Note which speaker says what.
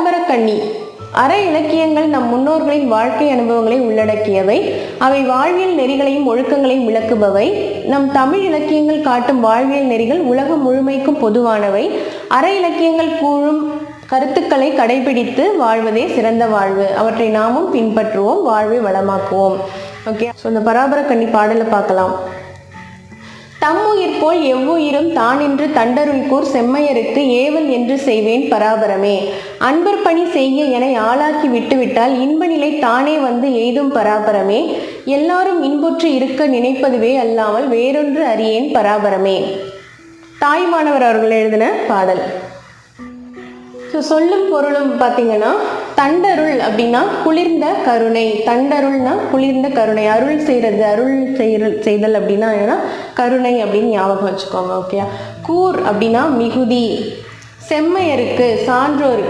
Speaker 1: பராபரக்கண்ணி. அற இலக்கியங்கள் நம் முன்னோர்களின் வாழ்க்கை அனுபவங்களை உள்ளடக்கியவை. அவை வாழ்வியல் நெறிகளையும் ஒழுக்கங்களையும் விளக்குபவை. நம் தமிழ் இலக்கியங்கள் காட்டும் வாழ்வியல் நெறிகள் உலகம் முழுமைக்கும் பொதுவானவை. அற இலக்கியங்கள் கூறும் கருத்துக்களை கடைபிடித்து வாழ்வதே சிறந்த வாழ்வு. அவற்றை நாமும் பின்பற்றுவோம், வாழ்வை வளமாக்குவோம். ஓகே, ஸோ இந்த பராபரக்கண்ணி பாடலை பார்க்கலாம். தம்முயிர் போல் எவ்வுயிரும் தானின்று தண்டருள்கூர் செம்மையருக்கு ஏவல் என்று செய்வேன் பராபரமே. அன்பர் பணி செய்ய என ஆளாக்கி விட்டுவிட்டால் இன்ப நிலை தானே வந்து எய்தும் பராபரமே. எல்லாரும் இன்புற்று இருக்க நினைப்பதுவே அல்லாமல் வேறொன்று அறியேன் பராபரமே. தாய்மானவர் அவர்கள் எழுதின பாடல். ஸோ சொல்லும் பொருளும் பார்த்தீங்கன்னா, தண்டருள் அப்படின்னா குளிர்ந்த கருணை. தண்டருள்னா குளிர்ந்த கருணை, அருள் செய்கிறது, செய்தல் அப்படின்னா என்னன்னா கருணை அப்படின்னு ஞாபகம் வச்சுக்கோங்க. ஓகே. கூர் அப்படின்னா மிகுதி. செம்மையருக்கு, சான்றோருக்கு.